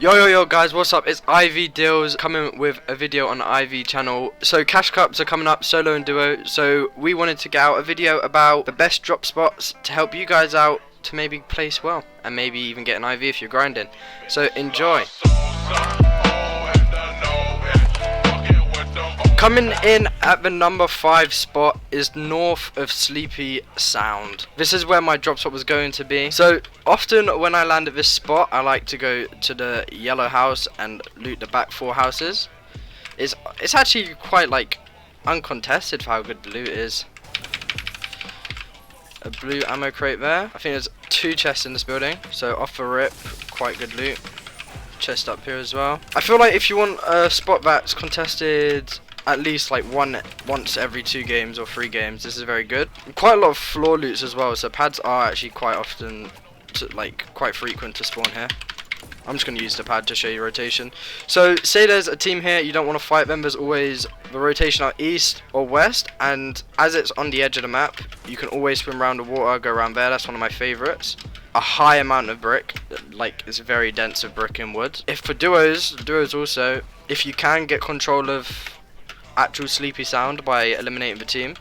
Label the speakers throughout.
Speaker 1: Yo guys, what's up? It's Ivy Deals coming with a video on the Ivy channel. So cash cups are coming up, solo and duo, so we wanted to get out a video about the best drop spots to help you guys out to maybe place well and maybe even get an IV if you're grinding. So enjoy. Coming in at the number 5 spot is north of Sleepy Sound. This is where my drop spot was going to be. So often when I land at this spot, I like to go to the yellow house and loot the back 4 houses. It's actually quite like uncontested for how good the loot is. A blue ammo crate there. I think there's 2 chests in this building, so off the rip, quite good loot. Chest up here as well. I feel like if you want a spot that's contested at least like once every 2 games or 3 games, this is very good. Quite a lot of floor loots as well, so pads are actually quite often quite frequent to spawn here. I'm just going to use the pad to show you rotation. So say there's a team here, you don't want to fight them, there's always the rotation out east or west, and as it's on the edge of the map, you can always swim around the water, go around there. That's one of my favorites. A high amount of brick, like it's very dense of brick and wood. If for duos also, if you can get control of actual Sleepy Sound by eliminating the team,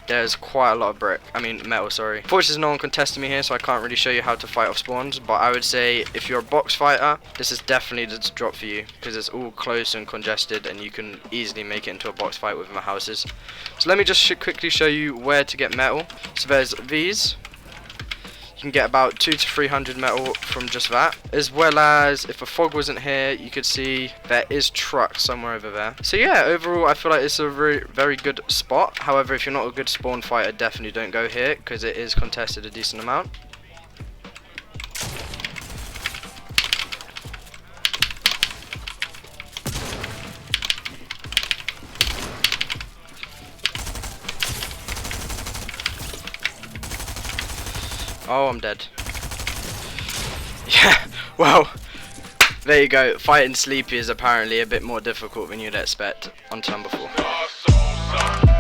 Speaker 1: there's quite a lot of metal, sorry. Unfortunately, there's no one contesting me here, so I can't really show you how to fight off spawns, but I would say if you're a box fighter, this is definitely the drop for you, because it's all close and congested and you can easily make it into a box fight within the houses. So let me just quickly show you where to get metal. So there's these. You can get about 200 to 300 metal from just that, as well as if a fog wasn't here, you could see there is trucks somewhere over there. So yeah, overall I feel like it's a very good spot. However, if you're not a good spawn fighter, definitely don't go here because it is contested a decent amount. Oh, I'm dead. Yeah, well, there you go. Fighting Sleepy is apparently a bit more difficult than you'd expect on number 4.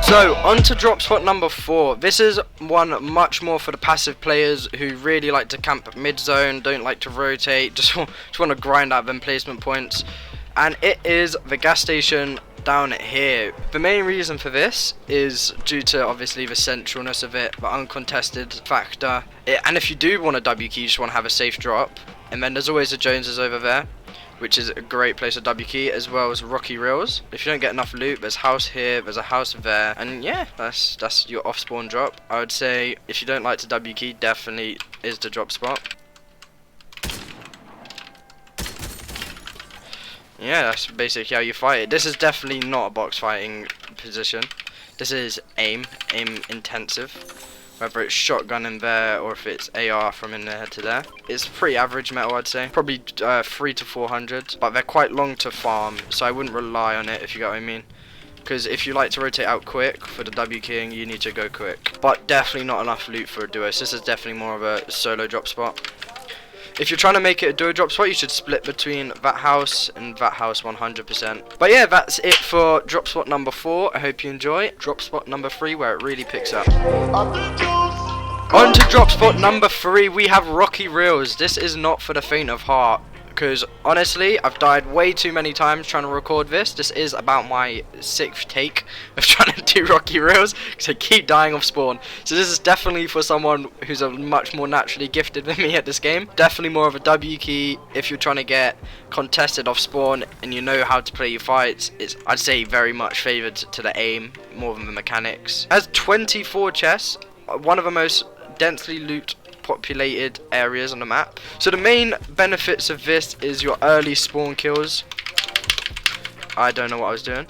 Speaker 1: So, on to drop spot number 4. This is one much more for the passive players who really like to camp mid-zone, don't like to rotate, just want to grind out them placement points. And it is the gas station down here. The main reason for this is due to obviously the centralness of it, the uncontested factor, and if you do want a W key, you just want to have a safe drop. And then there's always the Joneses over there, which is a great place for W key, as well as Rocky Rills. If you don't get enough loot, there's a house here, there's a house there, and yeah, that's your off spawn drop. I would say if you don't like to W key, definitely is the drop spot. Yeah, that's basically how you fight it. This is definitely not a box fighting position. This is aim intensive. Whether it's shotgun in there or if it's AR from in there to there. It's pretty average metal, I'd say. Probably 300 to 400, but they're quite long to farm, so I wouldn't rely on it, if you get what I mean. Because if you like to rotate out quick for the W king, you need to go quick. But definitely not enough loot for a duo, so this is definitely more of a solo drop spot. If you're trying to make it a duo drop spot, you should split between that house and that house 100%. But yeah, that's it for drop spot number 4. I hope you enjoy. Drop spot number 3, where it really picks up. On to drop spot number 3, we have Rocky Rills. This is not for the faint of heart, because honestly, I've died way too many times trying to record this. This is about my 6th take of trying to do Rocky Rills, because I keep dying off spawn. So this is definitely for someone who's a much more naturally gifted than me at this game. Definitely more of a W key if you're trying to get contested off spawn and you know how to play your fights. It's, I'd say, very much favoured to the aim more than the mechanics. Has 24 chests, one of the most densely loot populated areas on the map. So the main benefits of this is your early spawn kills. I don't know what I was doing.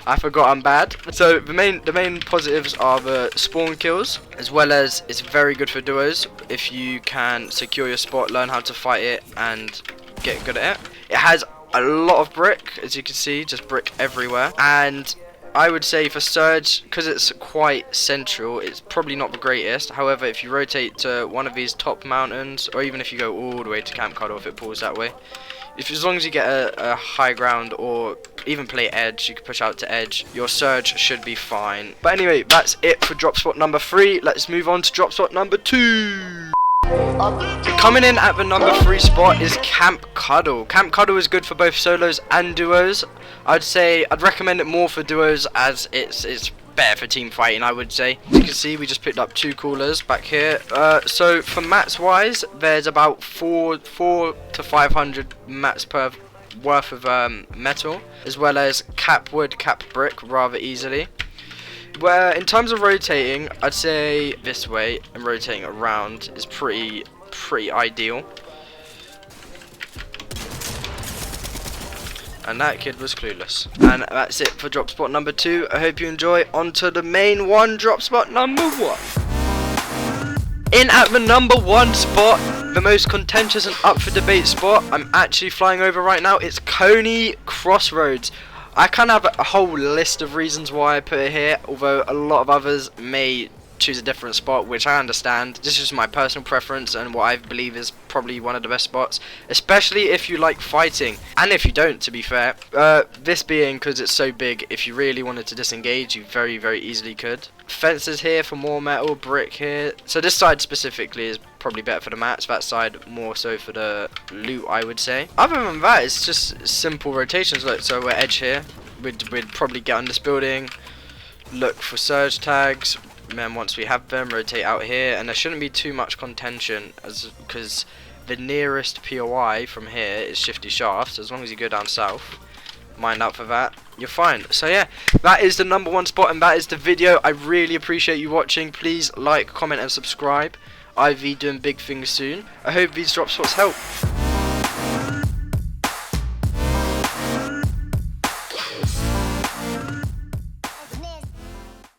Speaker 1: I forgot I'm bad. So the main positives are the spawn kills, as well as it's very good for duos if you can secure your spot, learn how to fight it and get good at it. It has a lot of brick, as you can see, just brick everywhere, and I would say for Surge, because it's quite central, it's probably not the greatest. However, if you rotate to one of these top mountains, or even if you go all the way to Camp Cuddle if it pulls that way, as long as you get a high ground or even play edge, you can push out to edge, your Surge should be fine. But anyway, that's it for drop spot number 3. Let's move on to drop spot number 2. Coming in at the number 3 spot is Camp Cuddle. Camp Cuddle is good for both solos and duos. I'd recommend it more for duos, as it's better for team fighting, I would say. As you can see, we just picked up 2 coolers back here. So for mats wise, there's about 4 to 500 mats per worth of metal, as well as cap wood, cap brick rather easily. Where in terms of rotating, I'd say this way and rotating around is pretty ideal. And that kid was clueless. And that's it for drop spot number 2. I hope you enjoy. On to the main one, drop spot number 1. In at the number 1 spot, the most contentious and up for debate spot, I'm actually flying over right now. It's Kony Crossroads. I kind of have a whole list of reasons why I put it here, although a lot of others may choose a different spot, which I understand. This is just my personal preference and what I believe is probably one of the best spots, especially if you like fighting, and if you don't, to be fair. This being because it's so big, if you really wanted to disengage, you very easily could. Fences here for more metal, brick here. So this side specifically is probably better for the mats, that side more so for the loot, I would say. Other than that, it's just simple rotations. Look, so we're edge here, we'd probably get on this building, look for surge tags, and then once we have them, rotate out here, and there shouldn't be too much contention, because the nearest POI from here is Shifty Shafts. As long as you go down south, mind out for that, you're fine. So yeah, that is the number 1 spot, and that is the video. I really appreciate you watching. Please like, comment and subscribe. I'll be doing big things soon. I hope these drop spots help.